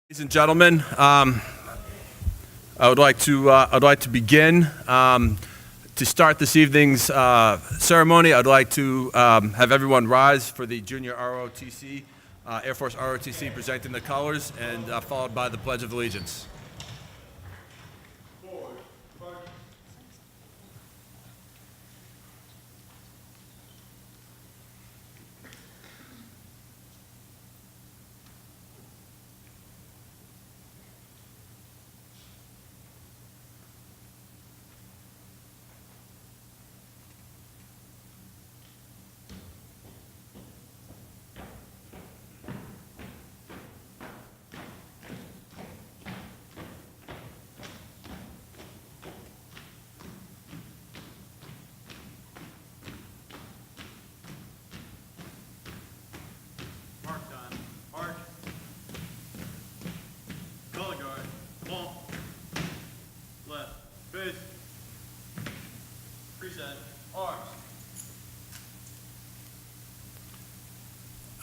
Ladies and gentlemen, I'd like to begin. To start this evening's ceremony, I'd like to have everyone rise for the Junior ROTC, Air Force ROTC presenting the colors, and followed by the Pledge of Allegiance.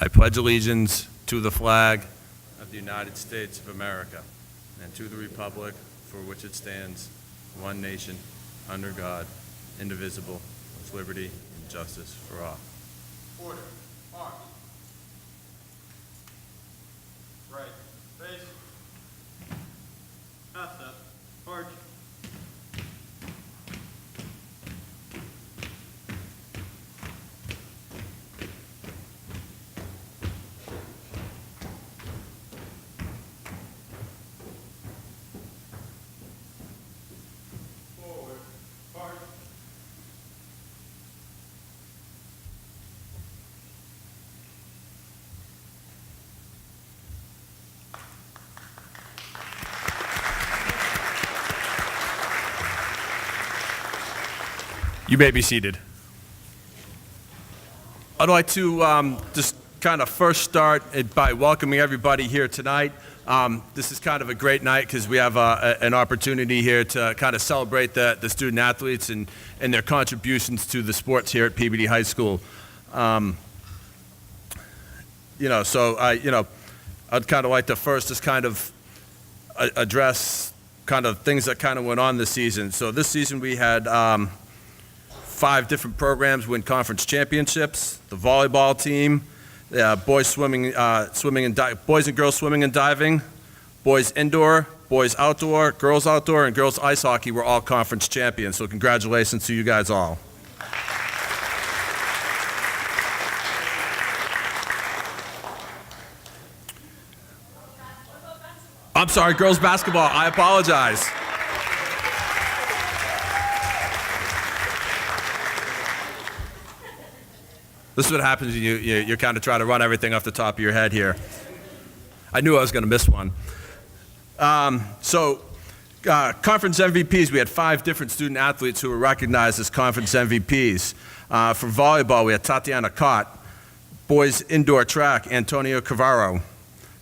I pledge allegiance to the flag of the United States of America and to the republic for which it stands, one nation, under God, indivisible, with liberty and justice for all. Order. March. Right. Face. Half step. March. You may be seated. I'd like to just kind of first start by welcoming everybody here tonight. This is kind of a great night because we have an opportunity here to kind of celebrate the student athletes and their contributions to the sports here at PVD High School. I'd kind of like to first just kind of address kind of things that kind of went on this season. So this season we had 5 different programs win conference championships. The volleyball team, boys and girls swimming and diving, boys indoor, boys outdoor, and girls ice hockey were all conference champions. So congratulations to you guys all. I'm sorry, girls basketball. I apologize. This is what happens when you're kind of trying to run everything off the top of your head here. I knew I was going to miss one. Conference MVPs, we had 5 different student athletes who were recognized as conference MVPs. For volleyball, we had Tatiana Kott. Boys indoor track, Antonio Cavaro.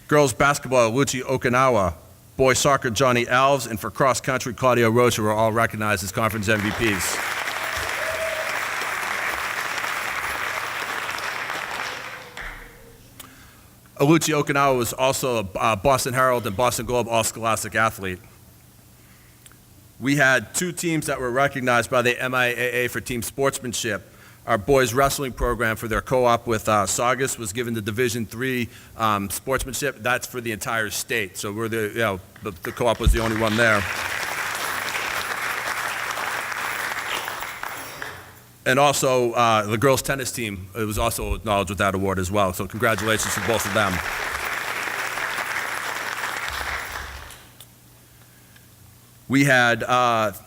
Girls basketball, Luchi Okinawa. Boys soccer, Johnny Alves. And for cross country, Claudio Rocha were all recognized as conference MVPs. Luchi Okinawa was also a Boston Herald and Boston Globe All-Scholastic athlete. We had 2 teams that were recognized by the MIAA for team sportsmanship. Our boys wrestling program for their co-op with Saugus was given the Division III sportsmanship. That's for the entire state. So we're the co-op was the only one there. And also, the girls' tennis team was also acknowledged with that award as well. So congratulations to both of them. We had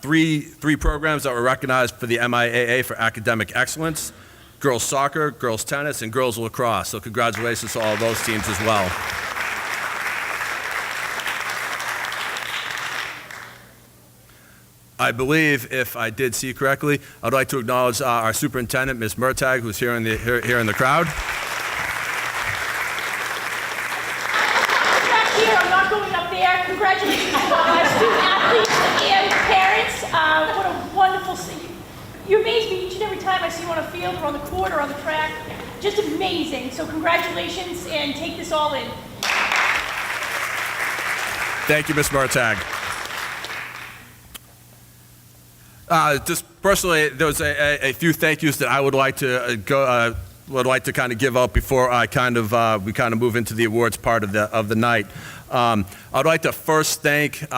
three programs that were recognized for the MIAA for academic excellence: girls' soccer, girls' tennis, and girls' lacrosse. So congratulations to all of those teams as well. I believe, if I did see correctly, I'd like to acknowledge our superintendent, Ms. Murtag, who's here in the crowd. Back here, I'm not going up there. Congratulations to student athletes and parents. What a wonderful scene. You amaze me each and every time I see you on a field or on the court or on the track. Just amazing. So congratulations and take this all in. Thank you, Ms. Murtagh. Just personally, there was a few thank yous that I would like to kind of give out before I we move into the awards part of the night. I'd like to first thank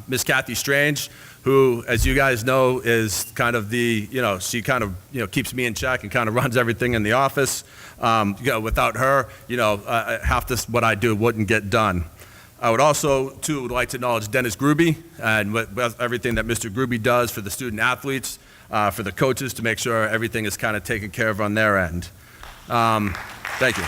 Ms. Kathy Strange, who, as you guys know, is kind of she keeps me in check and kind of runs everything in the office. Without her, half this what I do wouldn't get done. I would also, too, would like to acknowledge Dennis Groobie and with everything that Mr. Groobie does for the student athletes, for the coaches to make sure everything is kind of taken care of on their end. Thank you.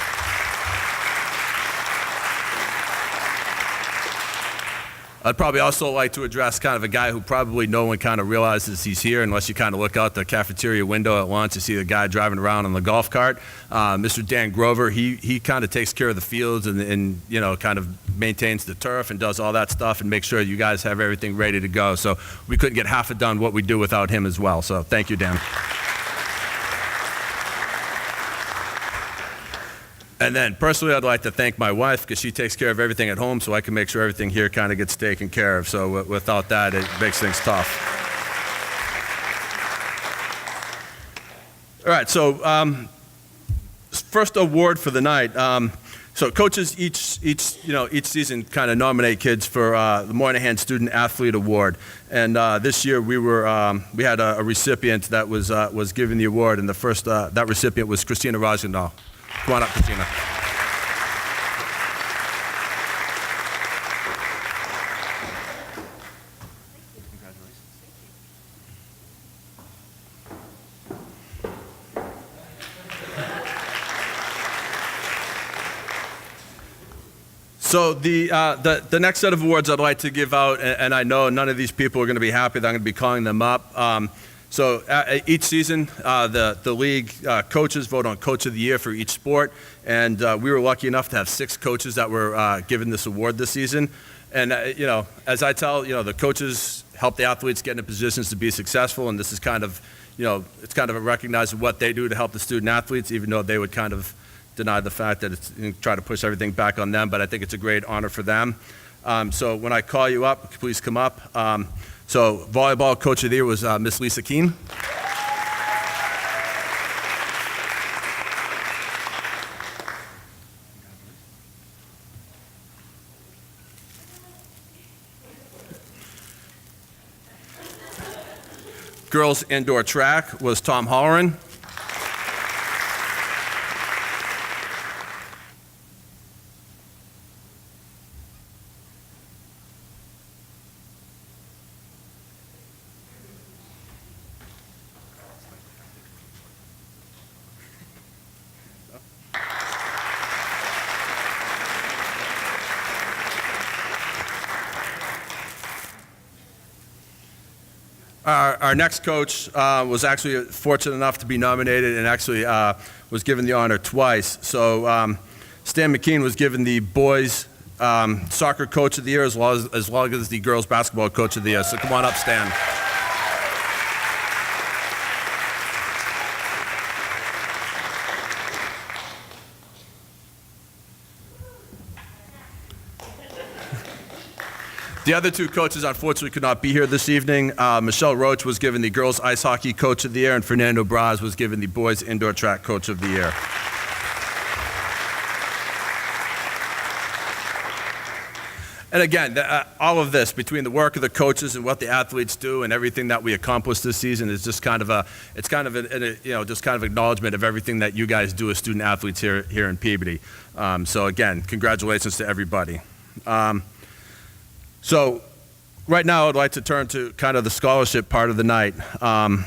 I'd probably also like to address kind of a guy who probably no one kind of realizes he's here unless you kind of look out the cafeteria window at lunch. You see the guy driving around on the golf cart. Mr. Dan Grover, he kind of takes care of the fields and kind of maintains the turf and does all that stuff and makes sure you guys have everything ready to go. So we couldn't get half it done what we do without him as well. So thank you, Dan. And then personally, I'd like to thank my wife because she takes care of everything at home so I can make sure everything here kind of gets taken care of. So without that, it makes things tough. All right, so first award for the night. So coaches each season kind of nominate kids for the Moynihan Student Athlete Award. And this year we had a recipient that was given the award, and the first that recipient was Christina Rosendahl. Come on up, Christina. So the next set of awards I'd like to give out, and I know none of these people are going to be happy that I'm going to be calling them up. So each season, the league coaches vote on Coach of the Year for each sport, and we were lucky enough to have 6 coaches that were given this award this season. And as I tell, the coaches help the athletes get into positions to be successful, and this is kind of, it's kind of a recognizing what they do to help the student athletes, even though they would kind of deny the fact that it's try to push everything back on them. But I think it's a great honor for them. So when I call you up, please come up. So Volleyball Coach of the Year was Miss Lisa Mckean. Girls Indoor Track was Tom Holleran. Our next coach was actually fortunate enough to be nominated and actually was given the honor twice. So Stan Mckean was given the boys soccer coach of the year as well as the girls basketball coach of the year. So come on up, Stan. The other 2 coaches unfortunately could not be here this evening. Michelle Roach was given the girls ice hockey coach of the year, and Fernando Braz was given the boys indoor track coach of the year. And again, all of this, between the work of the coaches and what the athletes do and everything that we accomplished this season, is just kind of just kind of acknowledgement of everything that you guys do as student athletes here in Peabody. So again, congratulations to everybody. So right now I'd like to turn to kind of the scholarship part of the night. And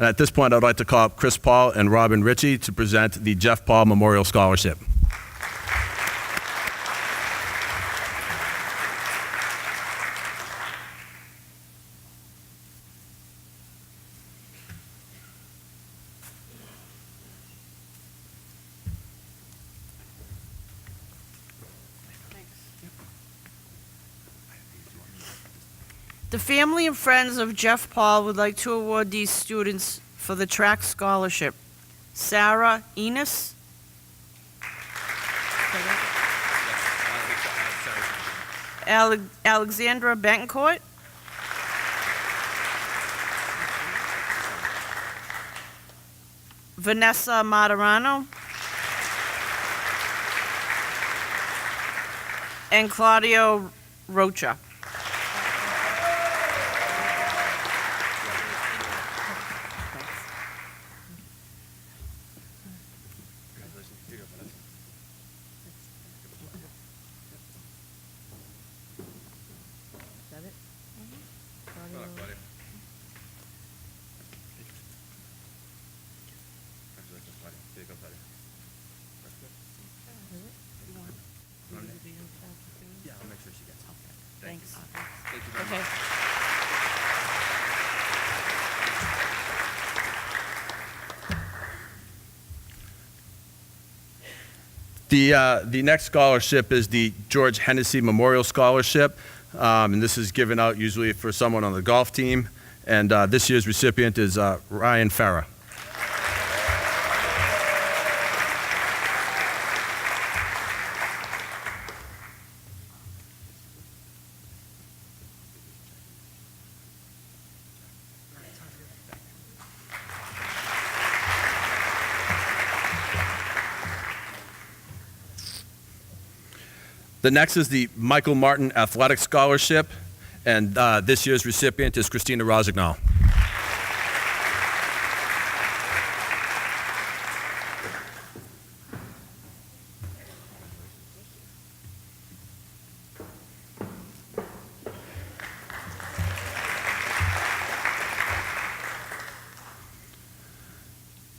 at this point I'd like to call up Chris Paul and Robin Ritchie to present the Jeff Paul Memorial Scholarship. The family and friends of Jeff Paul would like to award these students for the track scholarship. Sarah Enos. Alexandra Betancourt. Vanessa Materano. And Claudio Rocha. Yeah, I'll make sure she gets it. Thanks. Thank you very Okay. much. The next scholarship is the George Hennessy Memorial Scholarship, and this is given out usually for someone on the golf team. And this year's recipient is Ryan Farah. The next is the Michael Martin Athletic Scholarship, and this year's recipient is Christina Rosignol.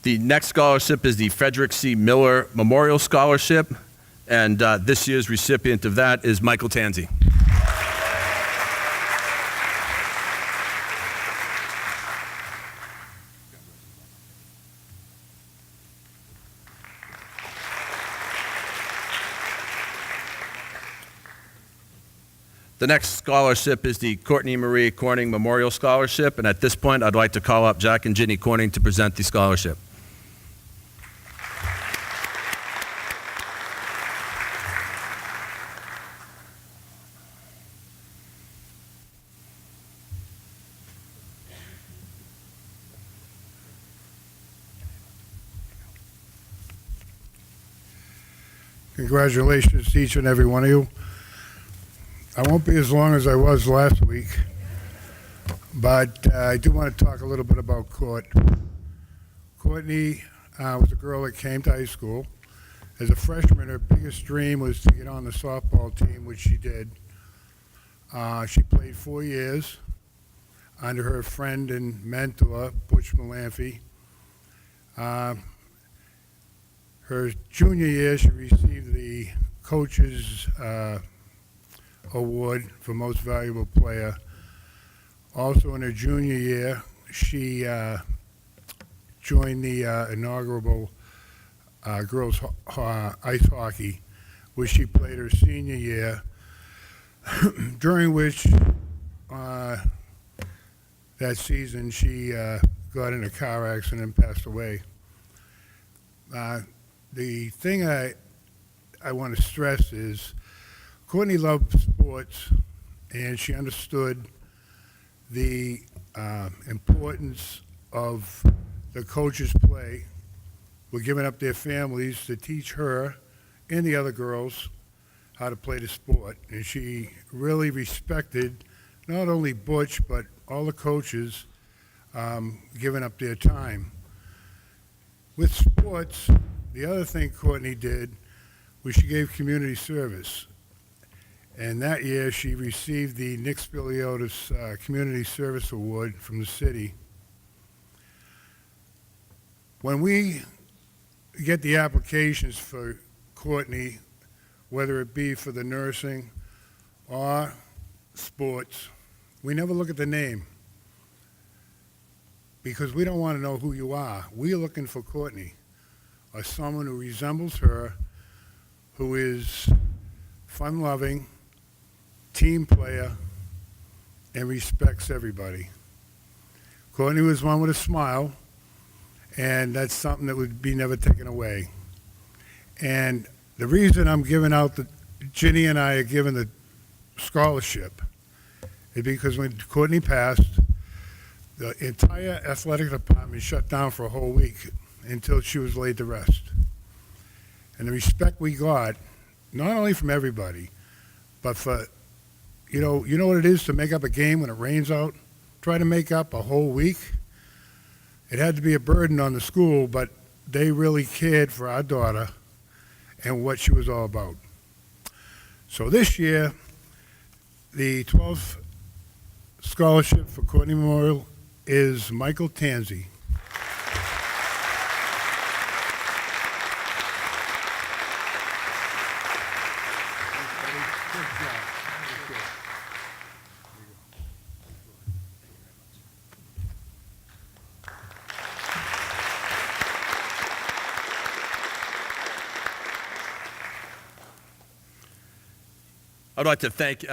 The next scholarship is the Frederick C. Miller Memorial Scholarship, and this year's recipient of that is Michael Tanzi. The next scholarship is the Courtney Marie Corning Memorial Scholarship, and at this point, I'd like to call up Jack and Ginny Corning to present the scholarship. Congratulations to each and every one of you. I won't be as long as I was last week, but I do want to talk a little bit about Courtney was a girl that came to high school. As a freshman, her biggest dream was to get on the softball team, which she did. She played 4 years under her friend and mentor, Butch Malamphy. Her junior year, she received the Coach's Award for Most Valuable Player. Also in her junior year, she joined the inaugural girls ice hockey, which she played her senior year, during which that season she got in a car accident and passed away. The thing I want to stress is Courtney loved sports, and she understood the importance of the coach's play. Were giving up their families to teach her and the other girls how to play the sport. And she really respected not only Butch, but all the coaches giving up their time. With sports, the other thing Courtney did was she gave community service. And that year she received the Nick Spiliotis Community Service Award from the city. When we get the applications for Courtney, whether it be for the nursing or sports, we never look at the name because we don't want to know who you are. We're looking for Courtney, or someone who resembles her, who is fun-loving, team player, and respects everybody. Courtney was one with a smile, and that's something that would be never taken away. And the reason I'm giving out Ginny and I are giving the scholarship is because when Courtney passed, the entire athletic department shut down for a whole week until she was laid to rest. And the respect we got, not only from everybody, but for, you know what it is to make up a game when it rains out? Try to make up a whole week. It had to be a burden on the school, but they really cared for our daughter and what she was all about. So this year, the 12th scholarship for Courtney Memorial is Michael Tanzi. I'd like to thank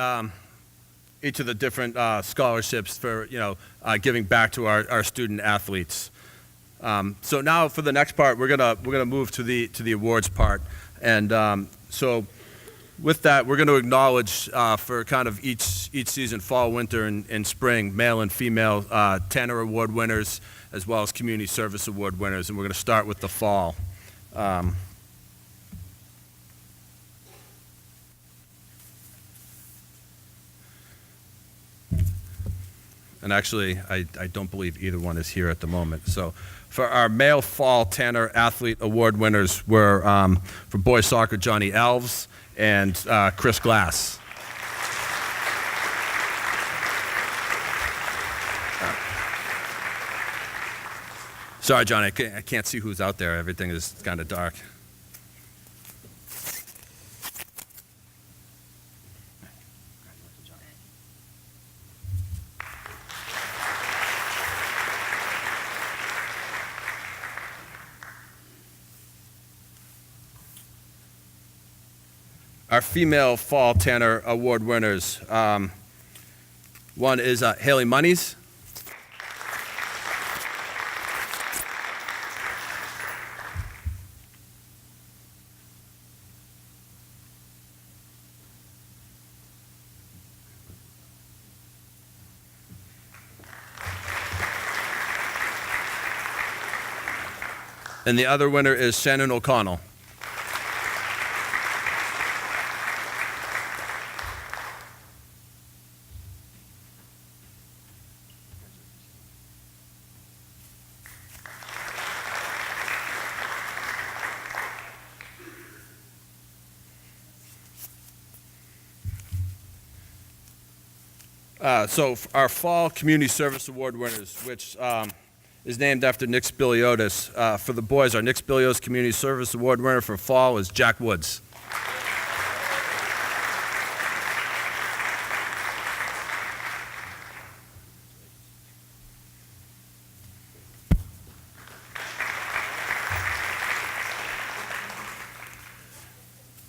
each of the different scholarships for giving back to our student athletes. So now for the next part, we're gonna move to the awards part, and so with that, we're going to acknowledge for kind of each season, fall, winter, and spring, male and female Tanner Award winners, as well as Community Service Award winners, and we're going to start with the fall. And actually, I don't believe either one is here at the moment. So for our male fall Tanner Athlete Award winners were, for boys soccer, Johnny Elves and Chris Glass. Sorry, Johnny, I can't see who's out there. Everything is kind of dark. Our female Fall Tanner Award winners, one is Haley Monies. And the other winner is Shannon O'Connell. So our Fall Community Service Award winners, which is named after Nick Spiliotis. For the boys, our Nick Spiliotis Community Service Award winner for fall is Jack Woods.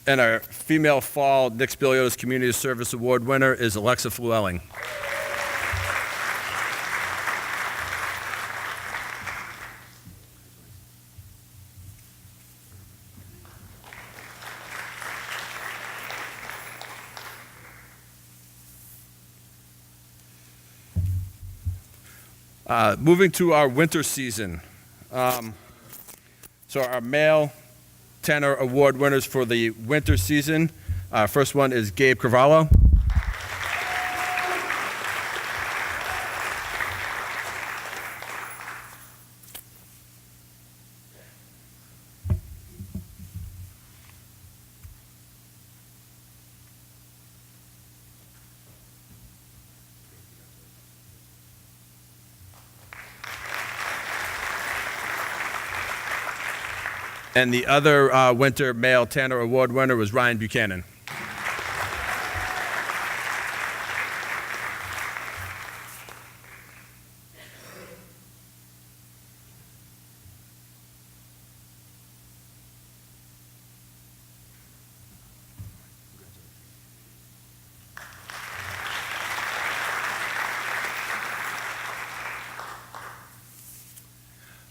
And our female fall Nick Spiliotis Community Service Award winner is Alexa Flewelling. Moving to our winter season. So our male Tanner Award winners for the winter season. First one is Gabe Carvalho. And the other winter male Tanner Award winner was Ryan Buchanan.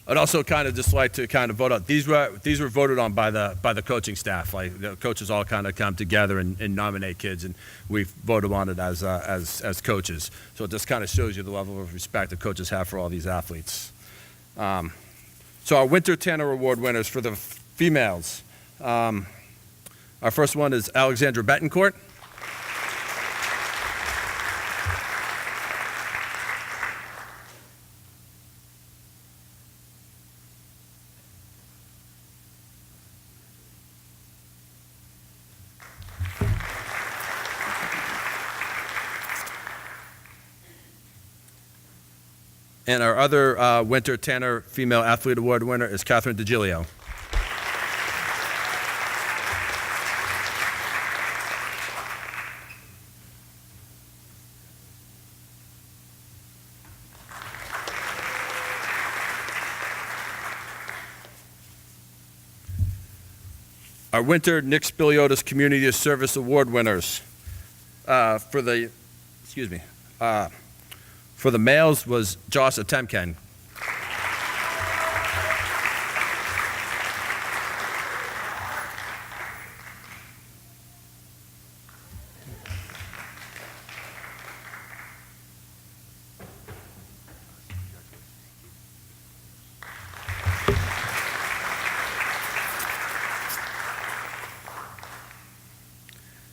I'd also kind of just like to kind of vote out. These were voted on by the coaching staff. Like the coaches all kind of come together and nominate kids, and we voted on it as coaches. So it just kind of shows you the level of respect the coaches have for all these athletes. So our Winter Tanner Award winners for the females. Our first one is Alexandra Betancourt. And our other Winter Tanner Female Athlete Award winner is Catherine DiGilio. Our Winter Nick Spiliotis Community Service Award winners for the males was Josh Atemken.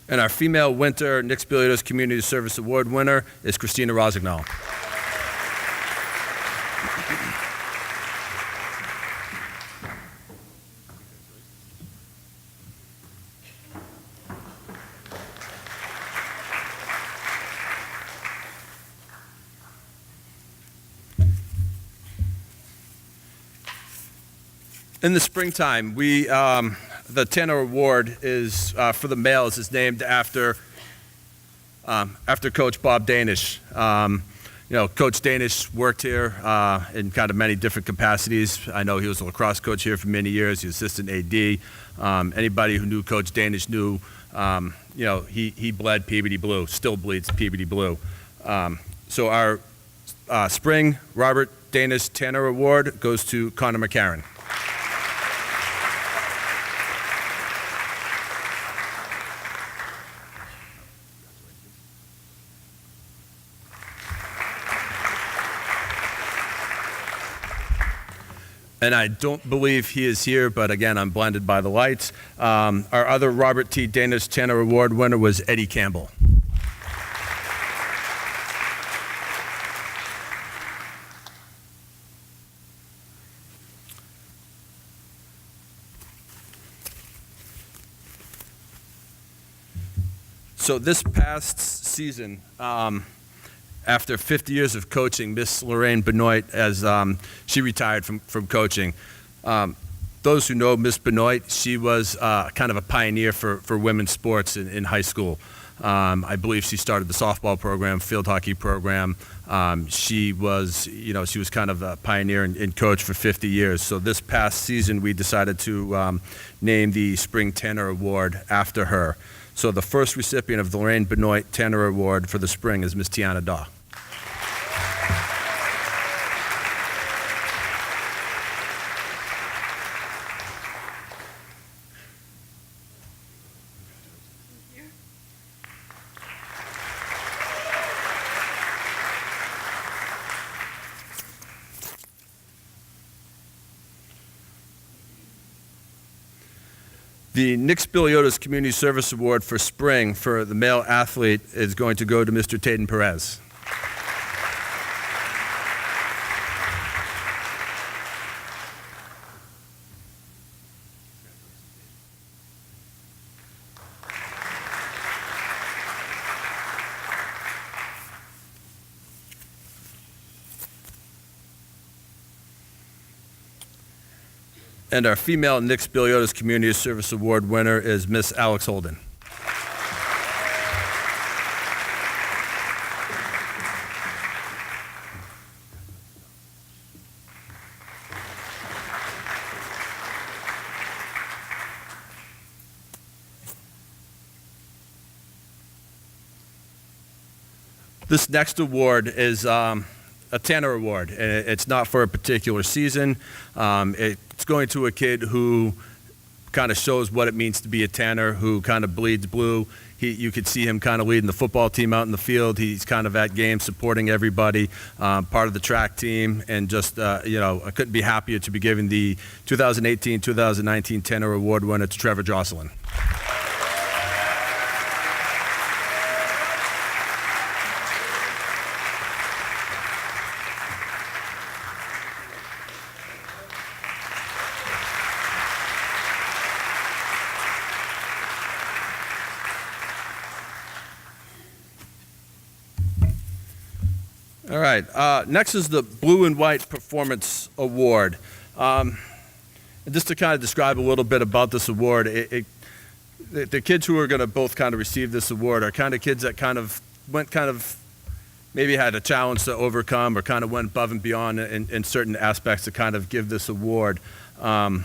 And our female Winter Nick Spiliotis Community Service Award winner is Christina Rosignol. In the springtime, the Tanner Award is for the males is named after Coach Bob Danish. Coach Danish worked here in kind of many different capacities. I know he was a lacrosse coach here for many years. He was assistant AD. Anybody who knew Coach Danish knew, he bled Peabody Blue, still bleeds Peabody Blue. So our spring Robert Danish Tanner Award goes to Connor Mckean. And I don't believe he is here, but again, I'm blinded by the lights. Our other Robert T. Danish Tanner Award winner was Eddie Campbell. So this past season, after 50 years of coaching, Miss Lorraine Benoit, as she retired from coaching. Those who know Miss Benoit, she was kind of a pioneer for women's sports in high school. I believe she started the softball program, field hockey program. She was kind of a pioneer and coach for 50 years. So this past season, we decided to name the Spring Tanner Award after her. So the first recipient of the Lorraine Benoit Tanner Award for the spring is Miss Tiana Daw. The Nick Spiliotis Community Service Award for spring for the male athlete is going to go to Mr. Tayden Perez. And our female Nick Spiliotis Community Service Award winner is Miss Alex Holden. This next award is a Tanner Award, and it's not for a particular season. It's going to a kid who kind of shows what it means to be a Tanner, who kind of bleeds blue. You could see him kind of leading the football team out in the field. He's kind of at games supporting everybody, part of the track team, and just, I couldn't be happier to be giving the 2018-2019 Tanner Award winner to Trevor Jocelyn. All right, next is the Blue and White Performance Award. And just to kind of describe a little bit about this award, the kids who are going to both kind of receive this award are kind of kids that maybe had a challenge to overcome or kind of went above and beyond in certain aspects to kind of give this award. And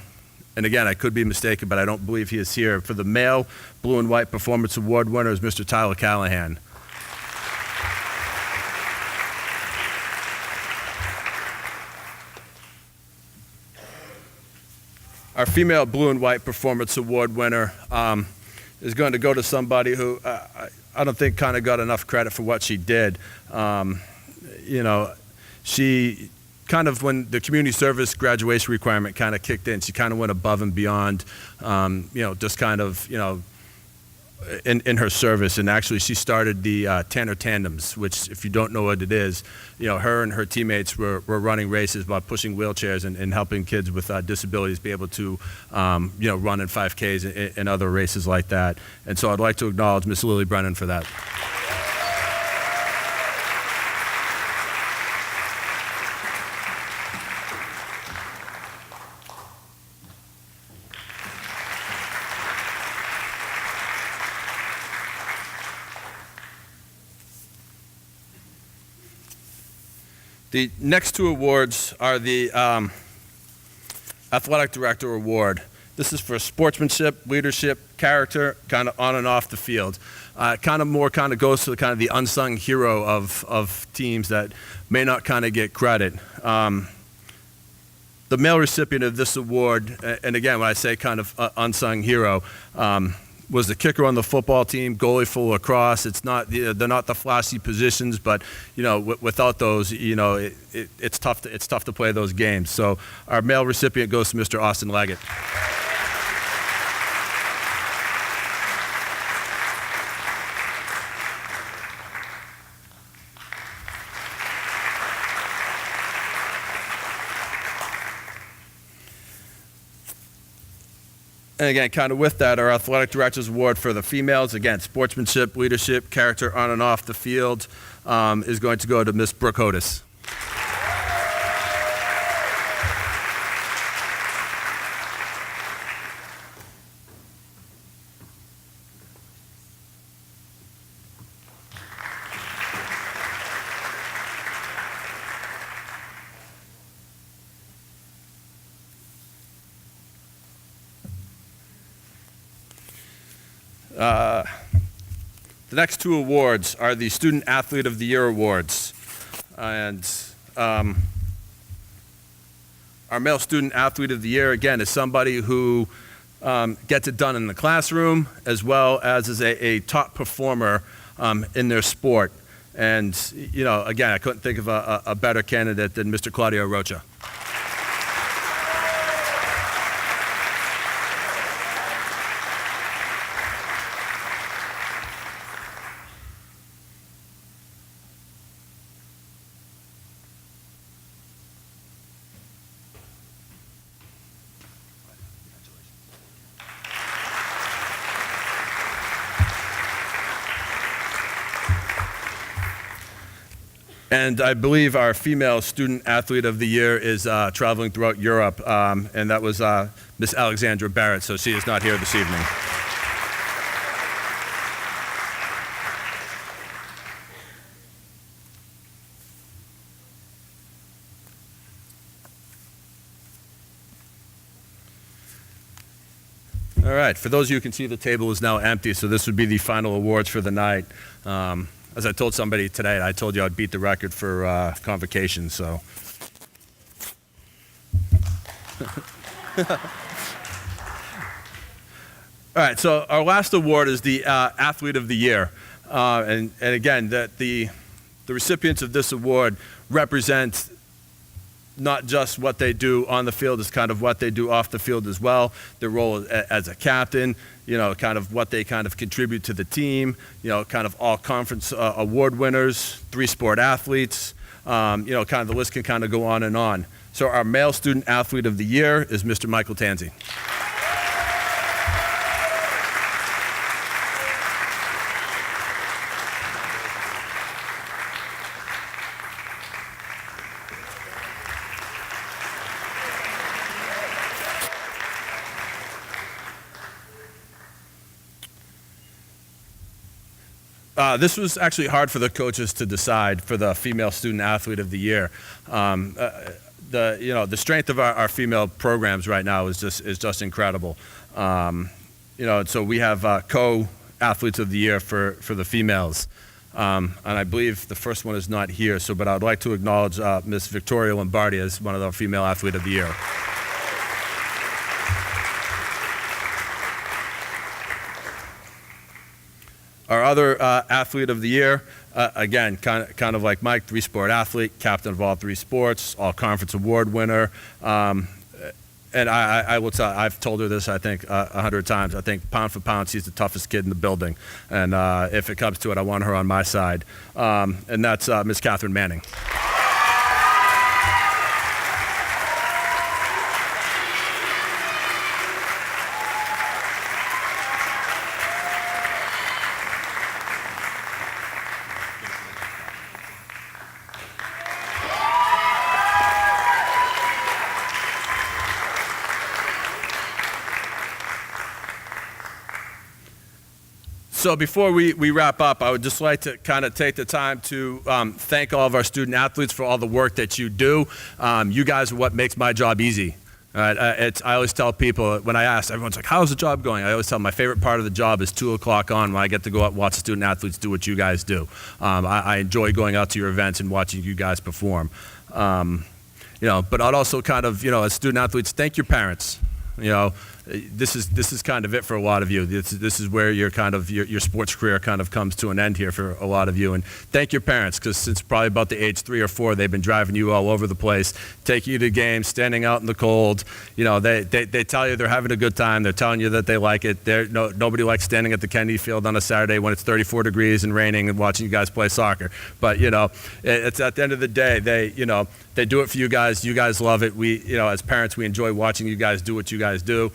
again, I could be mistaken, but I don't believe he is here. For the male Blue and White Performance Award winner is Mr. Tyler Callahan. Our female Blue and White Performance Award winner is going to go to somebody who I don't think kind of got enough credit for what she did. She kind of, when the community service graduation requirement kind of kicked in, she kind of went above and beyond, just kind of, in her service. And actually she started the Tanner Tandems, which, if you don't know what it is, her and her teammates were running races by pushing wheelchairs and helping kids with disabilities be able to run in 5Ks and other races like that. And so I'd like to acknowledge Miss Lily Brennan for that. The next two awards are the Athletic Director Award. This is for sportsmanship, leadership, character, kind of on and off the field. Kind of goes to the unsung hero of teams that may not kind of get credit. The male recipient of this award, and again, when I say kind of unsung hero, was the kicker on the football team, goalie for lacrosse. It's not, they're not the flashy positions, but without those, it's tough to play those games. So our male recipient goes to Mr. Austin Leggett. And again, kind of with that, our Athletic Directors Award for the females, again, sportsmanship, leadership, character on and off the field, is going to go to Miss Brooke Hodis. The next two awards are the Student Athlete of the Year Awards. And our male Student Athlete of the Year, again, is somebody who gets it done in the classroom as well as is a top performer in their sport. And, again, I couldn't think of a better candidate than Mr. Claudio Rocha. And I believe our female Student Athlete of the Year is traveling throughout Europe, and that was Miss Alexandra Barrett, so she is not here this evening. All right, for those of you who can see, the table is now empty, so this would be the final awards for the night. as I told somebody today, I told you I'd beat the record for convocation, so. All right, so our last award is the Athlete of the Year. And again, the recipients of this award represent not just what they do on the field, it's kind of what they do off the field as well. Their role as a captain, kind of what they kind of contribute to the team, kind of all conference award winners, 3-sport athletes, kind of the list can kind of go on and on. So our male student athlete of the year is Mr. Michael Tanzi. This was actually hard for the coaches to decide for the female student athlete of the year. The strength of our female programs right now is just incredible. So we have co-athletes of the year for the females. And I believe the first one is not here, but I would like to acknowledge Miss Victoria Lombardi as one of the female athlete of the year. Our other athlete of the year, again, kind of like Mike, 3-sport athlete, captain of all 3 sports, all conference award winner. And I will tell, I've told her this, I think, 100 times. I think pound for pound, she's the toughest kid in the building. And if it comes to it, I want her on my side. And that's Miss Catherine Manning. So before we wrap up, I would just like to kind of take the time to thank all of our student athletes for all the work that you do. You guys are what makes my job easy. I always tell people, when I ask, everyone's like, how's the job going? I always tell them my favorite part of the job is 2 o'clock on when I get to go out and watch student athletes do what you guys do. I enjoy going out to your events and watching you guys perform. But I'd also kind of, as student athletes, thank your parents. This is kind of it for a lot of you. This is where your kind of your sports career kind of comes to an end here for a lot of you. And thank your parents, because since probably about the age 3 or 4, they've been driving you all over the place, taking you to games, standing out in the cold. They tell you they're having a good time. They're telling you that they like it. Nobody likes standing at the Kennedy Field on a Saturday when it's 34 degrees and raining and watching you guys play soccer. But it's at the end of the day, they do it for you guys. You guys love it. We, as parents, we enjoy watching you guys do what you guys do.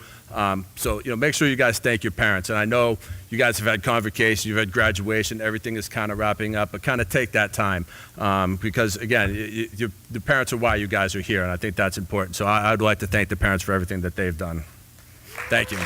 So make sure you guys thank your parents. And I know you guys have had convocation, you've had graduation, everything is kind of wrapping up, but kind of take that time because, again, the parents are why you guys are here, and I think that's important. So I'd like to thank the parents for everything that they've done. Thank you.